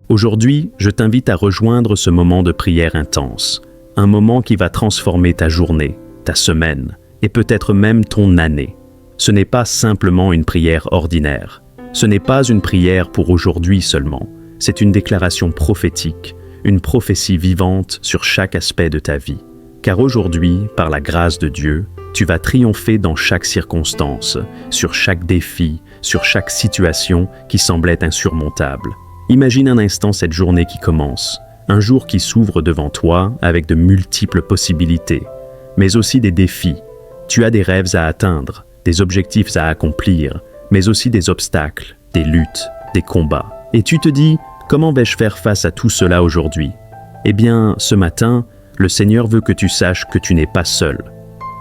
Aujourd'hui, je t'invite à rejoindre ce moment de prière intense, un moment qui va transformer ta journée, ta semaine et peut-être même ton année. Ce n'est pas simplement une prière ordinaire. Ce n'est pas une prière pour aujourd'hui seulement. C'est une déclaration prophétique, une prophétie vivante sur chaque aspect de ta vie. Car aujourd'hui, par la grâce de Dieu, tu vas triompher dans chaque circonstance, sur chaque défi, sur chaque situation qui semblait insurmontable. Imagine un instant cette journée qui commence, un jour qui s'ouvre devant toi avec de multiples possibilités, mais aussi des défis. Tu as des rêves à atteindre, des objectifs à accomplir, mais aussi des obstacles, des luttes, des combats. Et tu te dis, comment vais-je faire face à tout cela aujourd'hui? Eh bien, ce matin, le Seigneur veut que tu saches que tu n'es pas seul.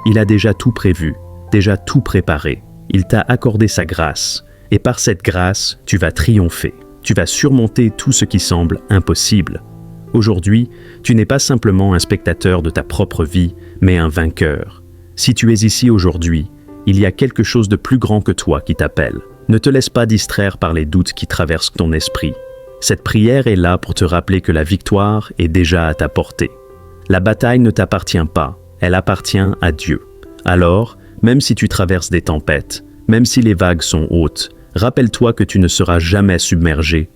Il a déjà tout prévu, déjà tout préparé. Il t'a accordé sa grâce, et par cette grâce, tu vas triompher. Tu vas surmonter tout ce qui semble impossible. Aujourd'hui, tu n'es pas simplement un spectateur de ta propre vie, mais un vainqueur. Si tu es ici aujourd'hui, il y a quelque chose de plus grand que toi qui t'appelle. Ne te laisse pas distraire par les doutes qui traversent ton esprit. Cette prière est là pour te rappeler que la victoire est déjà à ta portée. La bataille ne t'appartient pas, elle appartient à Dieu. Alors, même si tu traverses des tempêtes, même si les vagues sont hautes, rappelle-toi que tu ne seras jamais submergé.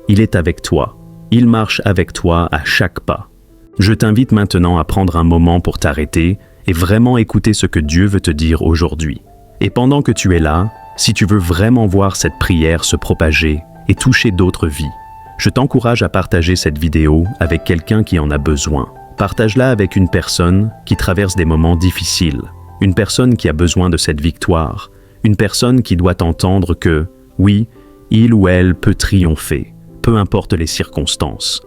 Il est avec toi. Il marche avec toi à chaque pas. Je t'invite maintenant à prendre un moment pour t'arrêter et vraiment écouter ce que Dieu veut te dire aujourd'hui. Et pendant que tu es là, si tu veux vraiment voir cette prière se propager et toucher d'autres vies, je t'encourage à partager cette vidéo avec quelqu'un qui en a besoin. Partage-la avec une personne qui traverse des moments difficiles, une personne qui a besoin de cette victoire, une personne qui doit entendre que, oui, il ou elle peut triompher, peu importe les circonstances.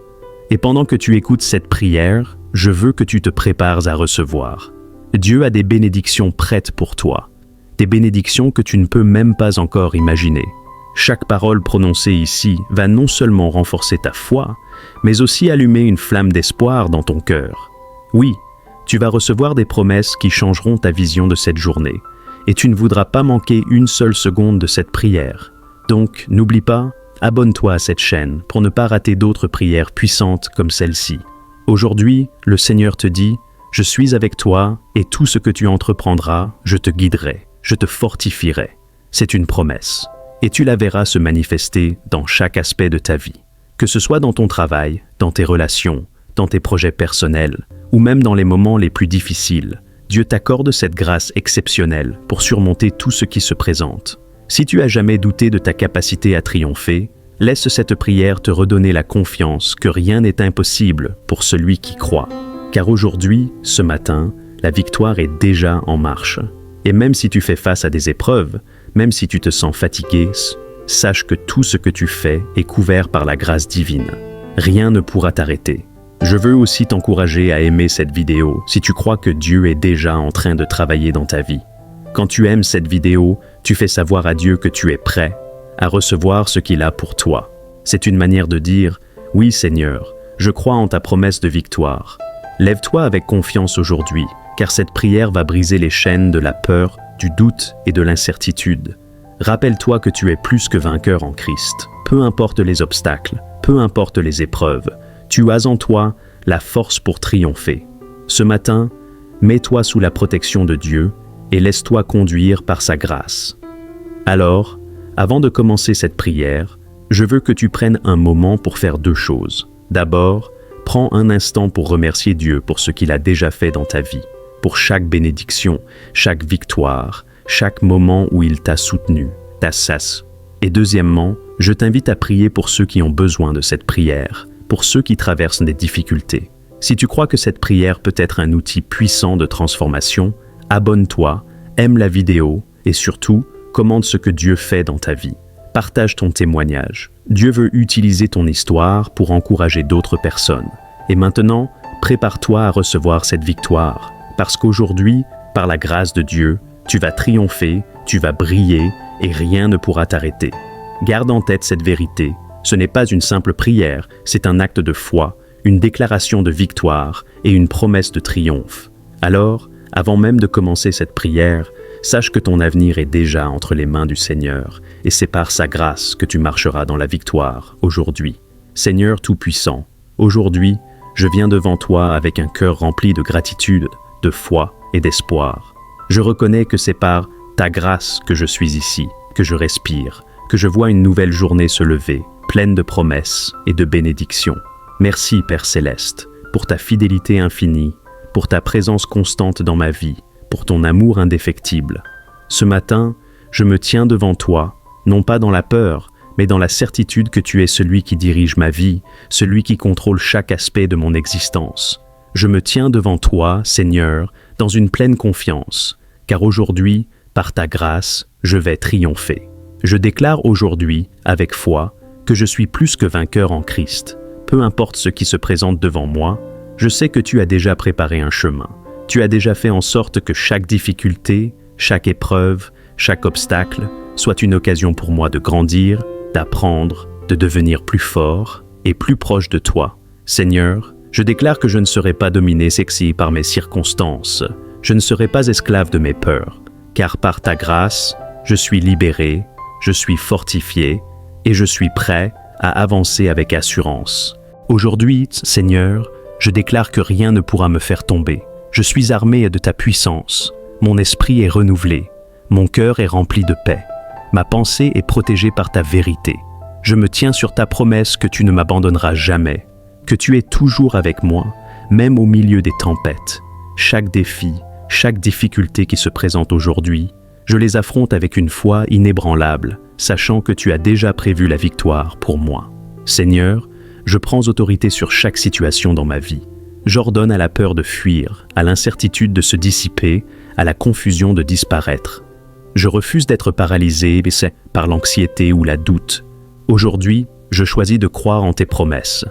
Et pendant que tu écoutes cette prière, je veux que tu te prépares à recevoir. Dieu a des bénédictions prêtes pour toi, des bénédictions que tu ne peux même pas encore imaginer. Chaque parole prononcée ici va non seulement renforcer ta foi, mais aussi allumer une flamme d'espoir dans ton cœur. Oui, tu vas recevoir des promesses qui changeront ta vision de cette journée, et tu ne voudras pas manquer une seule seconde de cette prière. Donc, n'oublie pas, abonne-toi à cette chaîne pour ne pas rater d'autres prières puissantes comme celle-ci. Aujourd'hui, le Seigneur te dit, « Je suis avec toi et tout ce que tu entreprendras, je te guiderai, je te fortifierai. » C'est une promesse. Et tu la verras se manifester dans chaque aspect de ta vie. Que ce soit dans ton travail, dans tes relations, dans tes projets personnels, ou même dans les moments les plus difficiles, Dieu t'accorde cette grâce exceptionnelle pour surmonter tout ce qui se présente. Si tu as jamais douté de ta capacité à triompher, laisse cette prière te redonner la confiance que rien n'est impossible pour celui qui croit. Car aujourd'hui, ce matin, la victoire est déjà en marche. Et même si tu fais face à des épreuves, même si tu te sens fatigué, sache que tout ce que tu fais est couvert par la grâce divine. Rien ne pourra t'arrêter. Je veux aussi t'encourager à aimer cette vidéo si tu crois que Dieu est déjà en train de travailler dans ta vie. Quand tu aimes cette vidéo, tu fais savoir à Dieu que tu es prêt à recevoir ce qu'il a pour toi. C'est une manière de dire « Oui Seigneur, je crois en ta promesse de victoire. Lève-toi avec confiance aujourd'hui, car cette prière va briser les chaînes de la peur, du doute et de l'incertitude. Rappelle-toi que tu es plus que vainqueur en Christ. Peu importe les obstacles, peu importe les épreuves, tu as en toi la force pour triompher. Ce matin, mets-toi sous la protection de Dieu et laisse-toi conduire par sa grâce. Alors, avant de commencer cette prière, je veux que tu prennes un moment pour faire deux choses. D'abord, prends un instant pour remercier Dieu pour ce qu'il a déjà fait dans ta vie, pour chaque bénédiction, chaque victoire, chaque moment où il t'a soutenu, t'a sasse. Et deuxièmement, je t'invite à prier pour ceux qui ont besoin de cette prière, pour ceux qui traversent des difficultés. Si tu crois que cette prière peut être un outil puissant de transformation, abonne-toi, aime la vidéo et surtout, commente ce que Dieu fait dans ta vie. Partage ton témoignage. Dieu veut utiliser ton histoire pour encourager d'autres personnes. Et maintenant, prépare-toi à recevoir cette victoire, parce qu'aujourd'hui, par la grâce de Dieu, tu vas triompher, tu vas briller et rien ne pourra t'arrêter. Garde en tête cette vérité. Ce n'est pas une simple prière, c'est un acte de foi, une déclaration de victoire et une promesse de triomphe. Alors, avant même de commencer cette prière, sache que ton avenir est déjà entre les mains du Seigneur et c'est par sa grâce que tu marcheras dans la victoire aujourd'hui. Seigneur Tout-Puissant, aujourd'hui, je viens devant toi avec un cœur rempli de gratitude, de foi et d'espoir. Je reconnais que c'est par ta grâce que je suis ici, que je respire, que je vois une nouvelle journée se lever, pleine de promesses et de bénédictions. Merci, Père Céleste, pour ta fidélité infinie, pour ta présence constante dans ma vie, pour ton amour indéfectible. Ce matin, je me tiens devant toi, non pas dans la peur, mais dans la certitude que tu es celui qui dirige ma vie, celui qui contrôle chaque aspect de mon existence. Je me tiens devant toi, Seigneur, dans une pleine confiance, car aujourd'hui, par ta grâce, je vais triompher. Je déclare aujourd'hui, avec foi, que je suis plus que vainqueur en Christ. Peu importe ce qui se présente devant moi, je sais que tu as déjà préparé un chemin. Tu as déjà fait en sorte que chaque difficulté, chaque épreuve, chaque obstacle soit une occasion pour moi de grandir, d'apprendre, de devenir plus fort et plus proche de toi. Seigneur, je déclare que je ne serai pas dominé sexy par mes circonstances. Je ne serai pas esclave de mes peurs, car par ta grâce, je suis libéré, je suis fortifié et je suis prêt à avancer avec assurance. Aujourd'hui, Seigneur, je déclare que rien ne pourra me faire tomber. Je suis armé de ta puissance. Mon esprit est renouvelé. Mon cœur est rempli de paix. Ma pensée est protégée par ta vérité. Je me tiens sur ta promesse que tu ne m'abandonneras jamais, que tu es toujours avec moi, même au milieu des tempêtes. Chaque défi, chaque difficulté qui se présente aujourd'hui, je les affronte avec une foi inébranlable, sachant que tu as déjà prévu la victoire pour moi. Seigneur, je prends autorité sur chaque situation dans ma vie. J'ordonne à la peur de fuir, à l'incertitude de se dissiper, à la confusion de disparaître. Je refuse d'être paralysé par l'anxiété ou la doute. Aujourd'hui, je choisis de croire en tes promesses.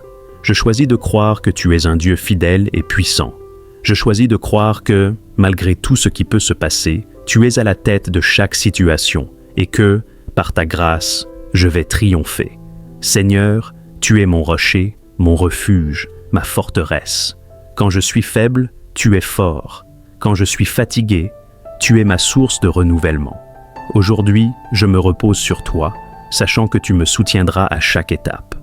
Je choisis de croire que tu es un Dieu fidèle et puissant. Je choisis de croire que, malgré tout ce qui peut se passer, tu es à la tête de chaque situation et que, par ta grâce, je vais triompher. Seigneur, tu es mon rocher, mon refuge, ma forteresse. Quand je suis faible, tu es fort. Quand je suis fatigué, tu es ma source de renouvellement. Aujourd'hui, je me repose sur toi, sachant que tu me soutiendras à chaque étape.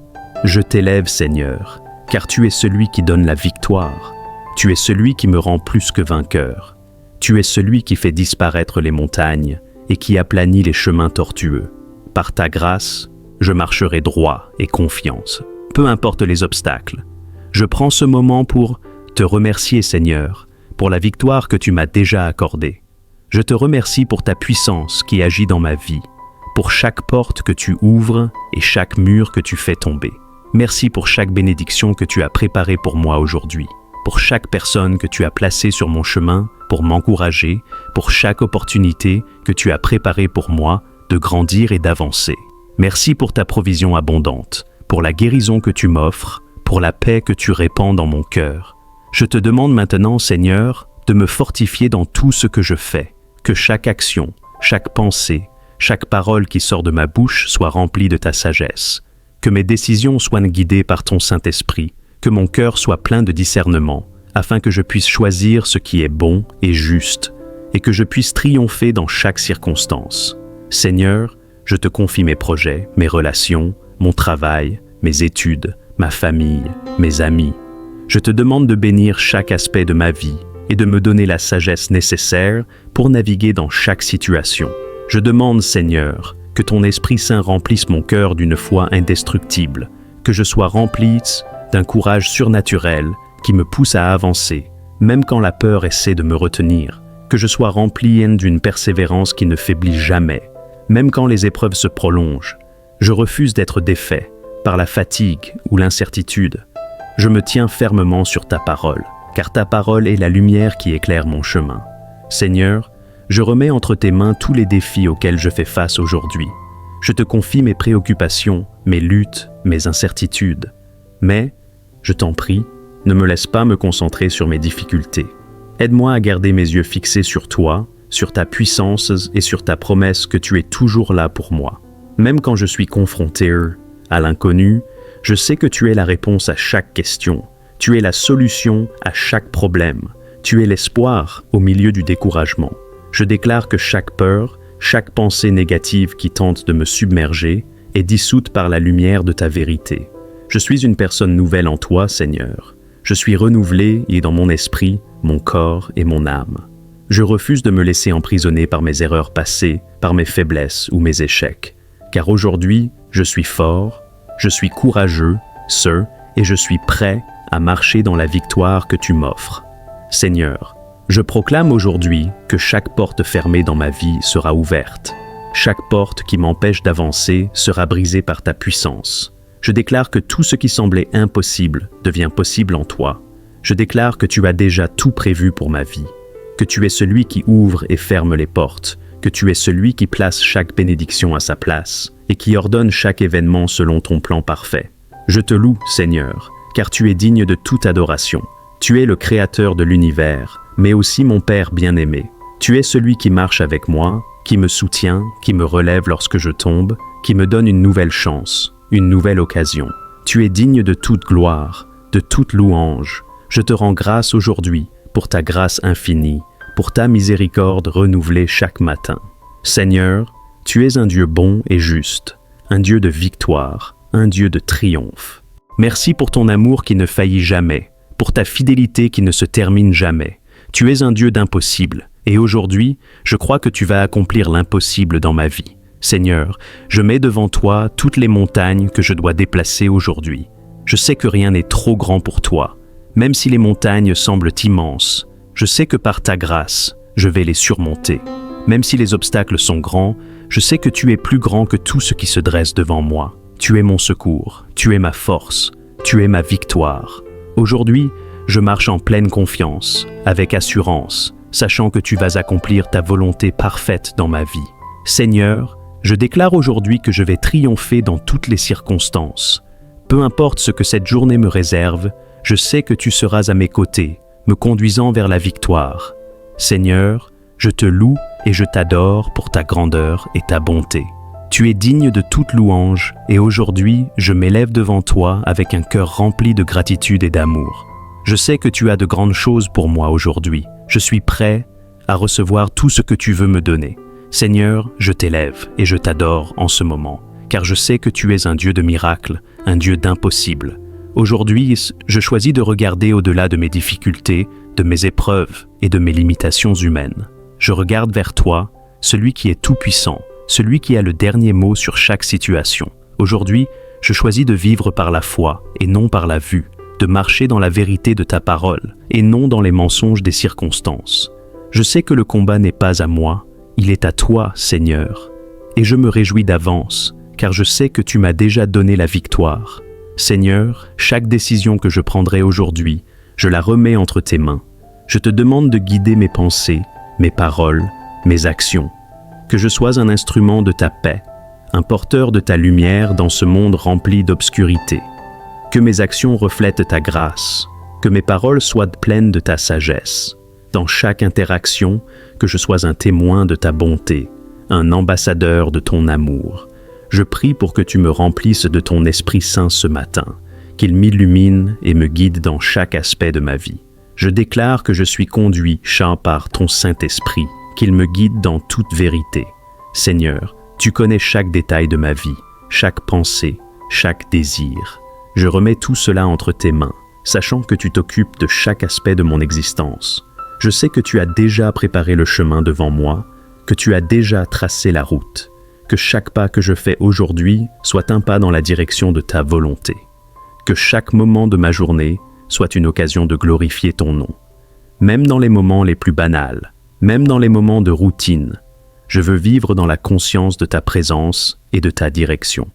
Je t'élève, Seigneur, car tu es celui qui donne la victoire. Tu es celui qui me rend plus que vainqueur. Tu es celui qui fait disparaître les montagnes et qui aplanit les chemins tortueux. Par ta grâce, je marcherai droit et confiance, peu importe les obstacles. Je prends ce moment pour te remercier, Seigneur, pour la victoire que tu m'as déjà accordée. Je te remercie pour ta puissance qui agit dans ma vie, pour chaque porte que tu ouvres et chaque mur que tu fais tomber. Merci pour chaque bénédiction que tu as préparée pour moi aujourd'hui, pour chaque personne que tu as placée sur mon chemin pour m'encourager, pour chaque opportunité que tu as préparée pour moi de grandir et d'avancer. Merci pour ta provision abondante, pour la guérison que tu m'offres, pour la paix que tu répands dans mon cœur. Je te demande maintenant, Seigneur, de me fortifier dans tout ce que je fais, que chaque action, chaque pensée, chaque parole qui sort de ma bouche soit remplie de ta sagesse, que mes décisions soient guidées par ton Saint-Esprit, que mon cœur soit plein de discernement, afin que je puisse choisir ce qui est bon et juste, et que je puisse triompher dans chaque circonstance. Seigneur, je te confie mes projets, mes relations, mon travail, mes études, ma famille, mes amis. Je te demande de bénir chaque aspect de ma vie et de me donner la sagesse nécessaire pour naviguer dans chaque situation. Je demande, Seigneur, que ton Esprit Saint remplisse mon cœur d'une foi indestructible, que je sois rempli d'un courage surnaturel qui me pousse à avancer, même quand la peur essaie de me retenir, que je sois rempli d'une persévérance qui ne faiblit jamais, même quand les épreuves se prolongent. Je refuse d'être défait par la fatigue ou l'incertitude. Je me tiens fermement sur ta parole, car ta parole est la lumière qui éclaire mon chemin. Seigneur, je remets entre tes mains tous les défis auxquels je fais face aujourd'hui. Je te confie mes préoccupations, mes luttes, mes incertitudes. Mais, je t'en prie, ne me laisse pas me concentrer sur mes difficultés. Aide-moi à garder mes yeux fixés sur toi, sur ta puissance et sur ta promesse que tu es toujours là pour moi. Même quand je suis confronté à l'inconnu, je sais que tu es la réponse à chaque question. Tu es la solution à chaque problème. Tu es l'espoir au milieu du découragement. Je déclare que chaque peur, chaque pensée négative qui tente de me submerger est dissoute par la lumière de ta vérité. Je suis une personne nouvelle en toi, Seigneur. Je suis renouvelé et dans mon esprit, mon corps et mon âme. Je refuse de me laisser emprisonner par mes erreurs passées, par mes faiblesses ou mes échecs. Car aujourd'hui, je suis fort, je suis courageux, et je suis prêt à marcher dans la victoire que tu m'offres. Seigneur, je proclame aujourd'hui que chaque porte fermée dans ma vie sera ouverte. Chaque porte qui m'empêche d'avancer sera brisée par ta puissance. Je déclare que tout ce qui semblait impossible devient possible en toi. Je déclare que tu as déjà tout prévu pour ma vie, que tu es celui qui ouvre et ferme les portes, que tu es celui qui place chaque bénédiction à sa place et qui ordonne chaque événement selon ton plan parfait. Je te loue, Seigneur, car tu es digne de toute adoration. Tu es le Créateur de l'univers, mais aussi mon Père bien-aimé. Tu es celui qui marche avec moi, qui me soutient, qui me relève lorsque je tombe, qui me donne une nouvelle chance, une nouvelle occasion. Tu es digne de toute gloire, de toute louange. Je te rends grâce aujourd'hui pour ta grâce infinie, pour ta miséricorde renouvelée chaque matin. Seigneur, tu es un Dieu bon et juste, un Dieu de victoire, un Dieu de triomphe. Merci pour ton amour qui ne faillit jamais, pour ta fidélité qui ne se termine jamais. Tu es un Dieu d'impossible, et aujourd'hui, je crois que tu vas accomplir l'impossible dans ma vie. Seigneur, je mets devant toi toutes les montagnes que je dois déplacer aujourd'hui. Je sais que rien n'est trop grand pour toi, même si les montagnes semblent immenses. Je sais que par ta grâce, je vais les surmonter. Même si les obstacles sont grands, je sais que tu es plus grand que tout ce qui se dresse devant moi. Tu es mon secours, tu es ma force, tu es ma victoire. Aujourd'hui, je marche en pleine confiance, avec assurance, sachant que tu vas accomplir ta volonté parfaite dans ma vie. Seigneur, je déclare aujourd'hui que je vais triompher dans toutes les circonstances. Peu importe ce que cette journée me réserve, je sais que tu seras à mes côtés, me conduisant vers la victoire. Seigneur, je te loue et je t'adore pour ta grandeur et ta bonté. Tu es digne de toute louange et aujourd'hui, je m'élève devant toi avec un cœur rempli de gratitude et d'amour. Je sais que tu as de grandes choses pour moi aujourd'hui. Je suis prêt à recevoir tout ce que tu veux me donner. Seigneur, je t'élève et je t'adore en ce moment, car je sais que tu es un Dieu de miracles, un Dieu d'impossible. Aujourd'hui, je choisis de regarder au-delà de mes difficultés, de mes épreuves et de mes limitations humaines. Je regarde vers toi, celui qui est tout-puissant, celui qui a le dernier mot sur chaque situation. Aujourd'hui, je choisis de vivre par la foi et non par la vue, de marcher dans la vérité de ta parole et non dans les mensonges des circonstances. Je sais que le combat n'est pas à moi, il est à toi, Seigneur, et je me réjouis d'avance, car je sais que tu m'as déjà donné la victoire. Seigneur, chaque décision que je prendrai aujourd'hui, je la remets entre tes mains. Je te demande de guider mes pensées, mes paroles, mes actions, que je sois un instrument de ta paix, un porteur de ta lumière dans ce monde rempli d'obscurité. Que mes actions reflètent ta grâce, que mes paroles soient pleines de ta sagesse. Dans chaque interaction, que je sois un témoin de ta bonté, un ambassadeur de ton amour. Je prie pour que tu me remplisses de ton Esprit Saint ce matin, qu'il m'illumine et me guide dans chaque aspect de ma vie. Je déclare que je suis conduit par ton Saint-Esprit, qu'il me guide dans toute vérité. Seigneur, tu connais chaque détail de ma vie, chaque pensée, chaque désir. Je remets tout cela entre tes mains, sachant que tu t'occupes de chaque aspect de mon existence. Je sais que tu as déjà préparé le chemin devant moi, que tu as déjà tracé la route, que chaque pas que je fais aujourd'hui soit un pas dans la direction de ta volonté, que chaque moment de ma journée soit une occasion de glorifier ton nom. Même dans les moments les plus banals, même dans les moments de routine, je veux vivre dans la conscience de ta présence et de ta direction.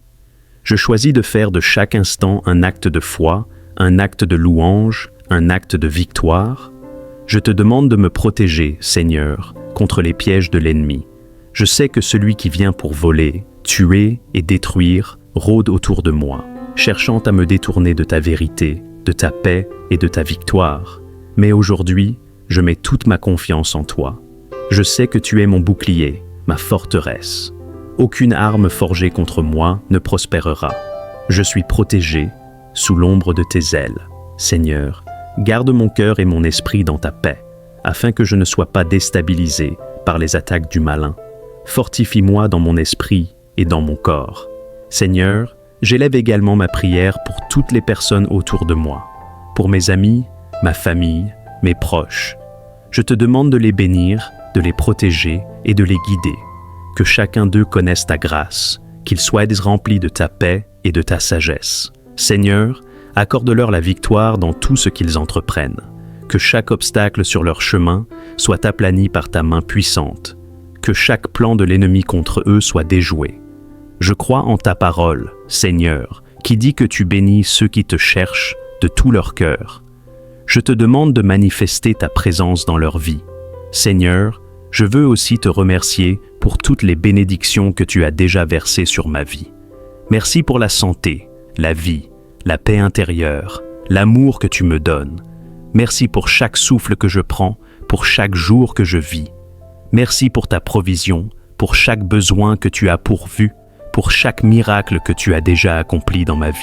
Je choisis de faire de chaque instant un acte de foi, un acte de louange, un acte de victoire. Je te demande de me protéger, Seigneur, contre les pièges de l'ennemi. Je sais que celui qui vient pour voler, tuer et détruire rôde autour de moi, cherchant à me détourner de ta vérité, de ta paix et de ta victoire. Mais aujourd'hui, je mets toute ma confiance en toi. Je sais que tu es mon bouclier, ma forteresse. Aucune arme forgée contre moi ne prospérera. Je suis protégé sous l'ombre de tes ailes. Seigneur, garde mon cœur et mon esprit dans ta paix, afin que je ne sois pas déstabilisé par les attaques du malin. Fortifie-moi dans mon esprit et dans mon corps. Seigneur, j'élève également ma prière pour toutes les personnes autour de moi, pour mes amis, ma famille, mes proches. Je te demande de les bénir, de les protéger et de les guider, que chacun d'eux connaisse ta grâce, qu'ils soient remplis de ta paix et de ta sagesse. Seigneur, accorde-leur la victoire dans tout ce qu'ils entreprennent, que chaque obstacle sur leur chemin soit aplani par ta main puissante, que chaque plan de l'ennemi contre eux soit déjoué. Je crois en ta parole, Seigneur, qui dit que tu bénis ceux qui te cherchent de tout leur cœur. Je te demande de manifester ta présence dans leur vie. Seigneur, je veux aussi te remercier pour toutes les bénédictions que tu as déjà versées sur ma vie. Merci pour la santé, la vie, la paix intérieure, l'amour que tu me donnes. Merci pour chaque souffle que je prends, pour chaque jour que je vis. Merci pour ta provision, pour chaque besoin que tu as pourvu, pour chaque miracle que tu as déjà accompli dans ma vie.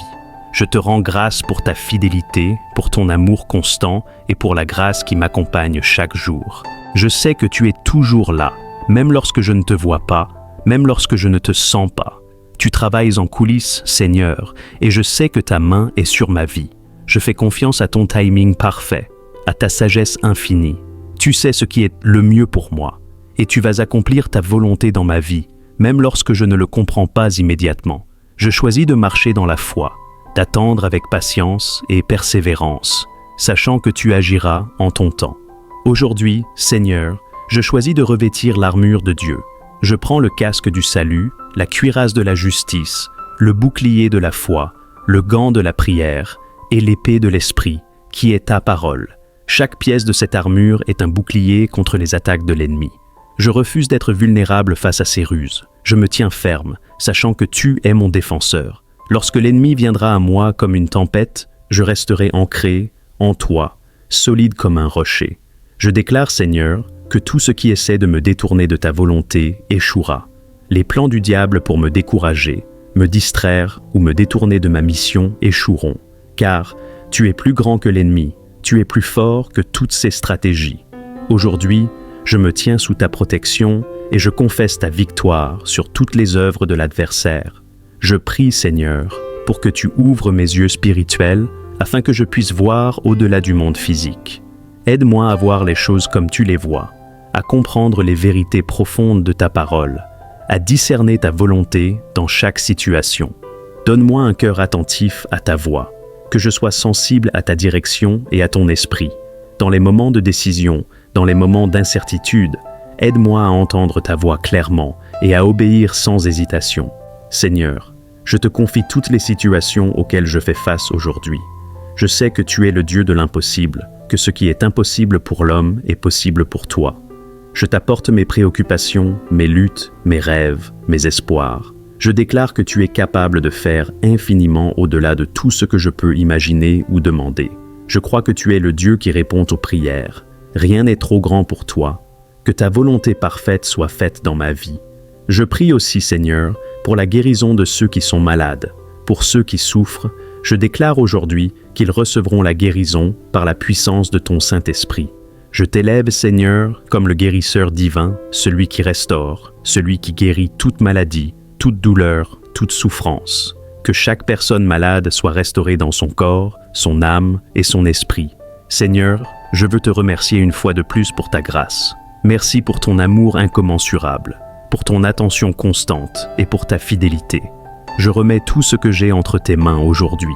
Je te rends grâce pour ta fidélité, pour ton amour constant et pour la grâce qui m'accompagne chaque jour. Je sais que tu es toujours là, même lorsque je ne te vois pas, même lorsque je ne te sens pas. Tu travailles en coulisses, Seigneur, et je sais que ta main est sur ma vie. Je fais confiance à ton timing parfait, à ta sagesse infinie. Tu sais ce qui est le mieux pour moi, et tu vas accomplir ta volonté dans ma vie, même lorsque je ne le comprends pas immédiatement. Je choisis de marcher dans la foi, d'attendre avec patience et persévérance, sachant que tu agiras en ton temps. Aujourd'hui, Seigneur, je choisis de revêtir l'armure de Dieu. Je prends le casque du salut, la cuirasse de la justice, le bouclier de la foi, le gant de la prière et l'épée de l'esprit, qui est ta parole. Chaque pièce de cette armure est un bouclier contre les attaques de l'ennemi. Je refuse d'être vulnérable face à ses ruses. Je me tiens ferme, sachant que tu es mon défenseur. Lorsque l'ennemi viendra à moi comme une tempête, je resterai ancré en toi, solide comme un rocher. Je déclare, Seigneur, que tout ce qui essaie de me détourner de ta volonté échouera. Les plans du diable pour me décourager, me distraire ou me détourner de ma mission échoueront. Car tu es plus grand que l'ennemi, tu es plus fort que toutes ses stratégies. Aujourd'hui, je me tiens sous ta protection et je confesse ta victoire sur toutes les œuvres de l'adversaire. Je prie, Seigneur, pour que tu ouvres mes yeux spirituels afin que je puisse voir au-delà du monde physique. Aide-moi à voir les choses comme tu les vois, à comprendre les vérités profondes de ta parole, à discerner ta volonté dans chaque situation. Donne-moi un cœur attentif à ta voix, que je sois sensible à ta direction et à ton esprit. Dans les moments de décision, dans les moments d'incertitude, aide-moi à entendre ta voix clairement et à obéir sans hésitation. Seigneur, je te confie toutes les situations auxquelles je fais face aujourd'hui. Je sais que tu es le Dieu de l'impossible, que ce qui est impossible pour l'homme est possible pour toi. Je t'apporte mes préoccupations, mes luttes, mes rêves, mes espoirs. Je déclare que tu es capable de faire infiniment au-delà de tout ce que je peux imaginer ou demander. Je crois que tu es le Dieu qui répond aux prières. Rien n'est trop grand pour toi. Que ta volonté parfaite soit faite dans ma vie. Je prie aussi, Seigneur, pour la guérison de ceux qui sont malades. Pour ceux qui souffrent, je déclare aujourd'hui qu'ils recevront la guérison par la puissance de ton Saint-Esprit. Je t'élève, Seigneur, comme le guérisseur divin, celui qui restaure, celui qui guérit toute maladie, toute douleur, toute souffrance. Que chaque personne malade soit restaurée dans son corps, son âme et son esprit. Seigneur, je veux te remercier une fois de plus pour ta grâce. Merci pour ton amour incommensurable, pour ton attention constante et pour ta fidélité. Je remets tout ce que j'ai entre tes mains aujourd'hui.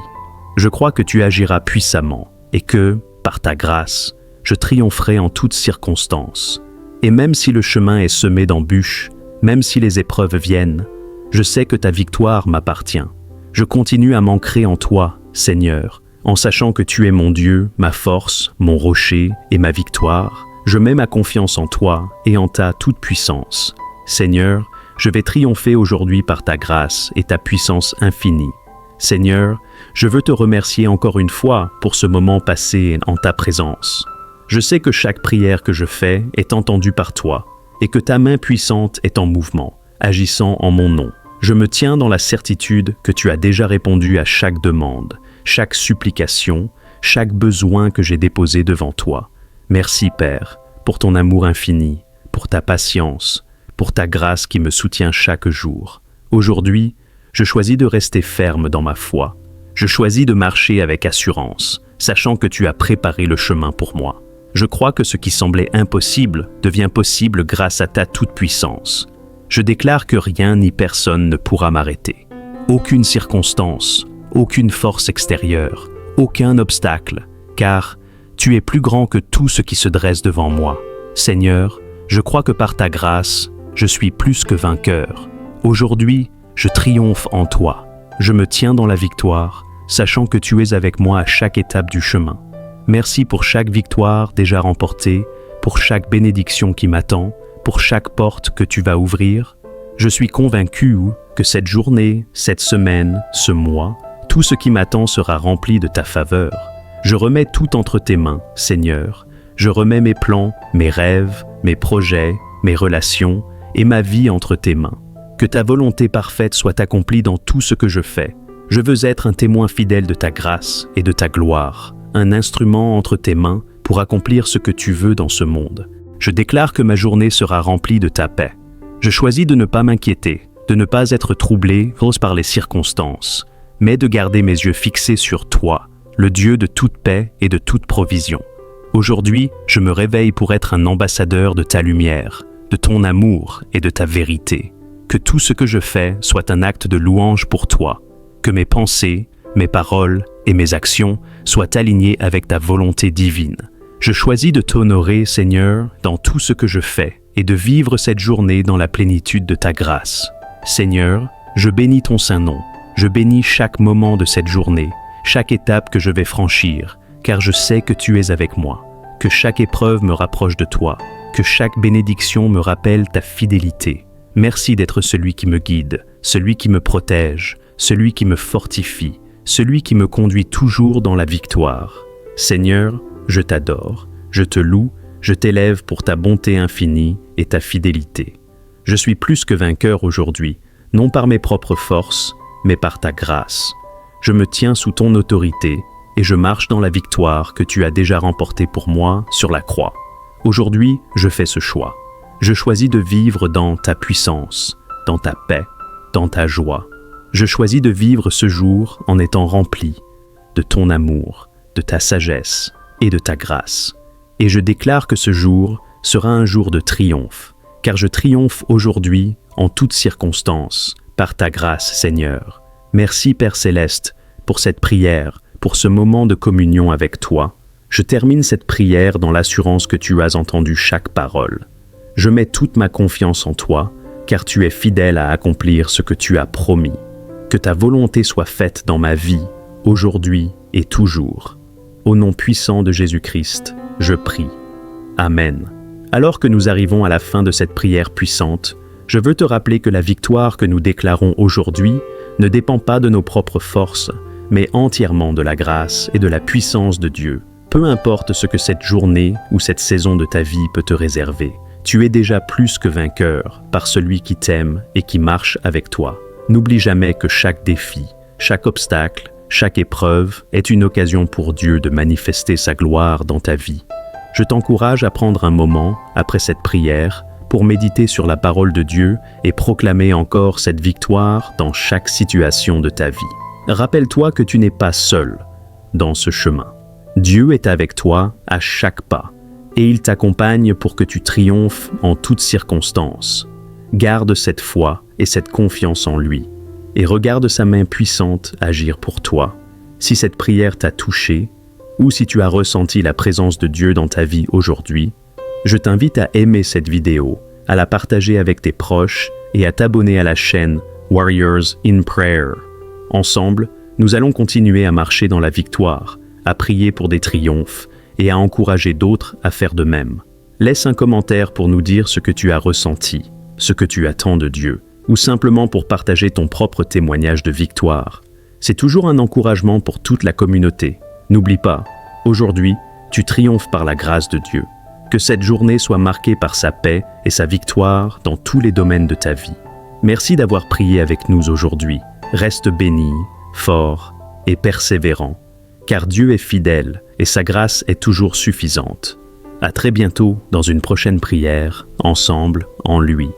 Je crois que tu agiras puissamment et que, par ta grâce, je triompherai en toutes circonstances. Et même si le chemin est semé d'embûches, même si les épreuves viennent, je sais que ta victoire m'appartient. Je continue à m'ancrer en toi, Seigneur, en sachant que tu es mon Dieu, ma force, mon rocher et ma victoire. Je mets ma confiance en toi et en ta toute-puissance. Seigneur, je vais triompher aujourd'hui par ta grâce et ta puissance infinie. Seigneur, je veux te remercier encore une fois pour ce moment passé en ta présence. Je sais que chaque prière que je fais est entendue par toi et que ta main puissante est en mouvement, agissant en mon nom. Je me tiens dans la certitude que tu as déjà répondu à chaque demande, chaque supplication, chaque besoin que j'ai déposé devant toi. Merci, Père, pour ton amour infini, pour ta patience, pour ta grâce qui me soutient chaque jour. Aujourd'hui, Je choisis de rester ferme dans ma foi. Je choisis de marcher avec assurance, sachant que tu as préparé le chemin pour moi. Je crois que ce qui semblait impossible devient possible grâce à ta toute-puissance. Je déclare que rien ni personne ne pourra m'arrêter. Aucune circonstance, aucune force extérieure, aucun obstacle, car tu es plus grand que tout ce qui se dresse devant moi. Seigneur, je crois que par ta grâce, je suis plus que vainqueur. Aujourd'hui, je triomphe en toi. Je me tiens dans la victoire, sachant que tu es avec moi à chaque étape du chemin. Merci pour chaque victoire déjà remportée, pour chaque bénédiction qui m'attend, pour chaque porte que tu vas ouvrir. Je suis convaincu que cette journée, cette semaine, ce mois, tout ce qui m'attend sera rempli de ta faveur. Je remets tout entre tes mains, Seigneur. Je remets mes plans, mes rêves, mes projets, mes relations et ma vie entre tes mains. Que ta volonté parfaite soit accomplie dans tout ce que je fais. Je veux être un témoin fidèle de ta grâce et de ta gloire, un instrument entre tes mains pour accomplir ce que tu veux dans ce monde. Je déclare que ma journée sera remplie de ta paix. Je choisis de ne pas m'inquiéter, de ne pas être troublé par les circonstances, mais de garder mes yeux fixés sur toi, le Dieu de toute paix et de toute provision. Aujourd'hui, je me réveille pour être un ambassadeur de ta lumière, de ton amour et de ta vérité. Que tout ce que je fais soit un acte de louange pour toi. Que mes pensées, mes paroles et mes actions soient alignées avec ta volonté divine. Je choisis de t'honorer, Seigneur, dans tout ce que je fais et de vivre cette journée dans la plénitude de ta grâce. Seigneur, je bénis ton saint nom. Je bénis chaque moment de cette journée, chaque étape que je vais franchir, car je sais que tu es avec moi. Que chaque épreuve me rapproche de toi, que chaque bénédiction me rappelle ta fidélité. Merci d'être celui qui me guide, celui qui me protège, celui qui me fortifie, celui qui me conduit toujours dans la victoire. Seigneur, je t'adore, je te loue, je t'élève pour ta bonté infinie et ta fidélité. Je suis plus que vainqueur aujourd'hui, non par mes propres forces, mais par ta grâce. Je me tiens sous ton autorité et je marche dans la victoire que tu as déjà remportée pour moi sur la croix. Aujourd'hui, je fais ce choix. Je choisis de vivre dans ta puissance, dans ta paix, dans ta joie. Je choisis de vivre ce jour en étant rempli de ton amour, de ta sagesse et de ta grâce. Et je déclare que ce jour sera un jour de triomphe, car je triomphe aujourd'hui en toutes circonstances, par ta grâce, Seigneur. Merci, Père Céleste, pour cette prière, pour ce moment de communion avec toi. Je termine cette prière dans l'assurance que tu as entendu chaque parole. Je mets toute ma confiance en toi, car tu es fidèle à accomplir ce que tu as promis. Que ta volonté soit faite dans ma vie, aujourd'hui et toujours. Au nom puissant de Jésus-Christ, je prie. Amen. Alors que nous arrivons à la fin de cette prière puissante, je veux te rappeler que la victoire que nous déclarons aujourd'hui ne dépend pas de nos propres forces, mais entièrement de la grâce et de la puissance de Dieu. Peu importe ce que cette journée ou cette saison de ta vie peut te réserver, tu es déjà plus que vainqueur par celui qui t'aime et qui marche avec toi. N'oublie jamais que chaque défi, chaque obstacle, chaque épreuve est une occasion pour Dieu de manifester sa gloire dans ta vie. Je t'encourage à prendre un moment, après cette prière, pour méditer sur la parole de Dieu et proclamer encore cette victoire dans chaque situation de ta vie. Rappelle-toi que tu n'es pas seul dans ce chemin. Dieu est avec toi à chaque pas et il t'accompagne pour que tu triomphes en toutes circonstances. Garde cette foi et cette confiance en lui et regarde sa main puissante agir pour toi. Si cette prière t'a touché ou si tu as ressenti la présence de Dieu dans ta vie aujourd'hui, je t'invite à aimer cette vidéo, à la partager avec tes proches et à t'abonner à la chaîne Warriors in Prayer. Ensemble, nous allons continuer à marcher dans la victoire, à prier pour des triomphes et à encourager d'autres à faire de même. Laisse un commentaire pour nous dire ce que tu as ressenti, ce que tu attends de Dieu, ou simplement pour partager ton propre témoignage de victoire. C'est toujours un encouragement pour toute la communauté. N'oublie pas, aujourd'hui, tu triomphes par la grâce de Dieu. Que cette journée soit marquée par sa paix et sa victoire dans tous les domaines de ta vie. Merci d'avoir prié avec nous aujourd'hui. Reste béni, fort et persévérant, car Dieu est fidèle et sa grâce est toujours suffisante. À très bientôt dans une prochaine prière, ensemble, en lui.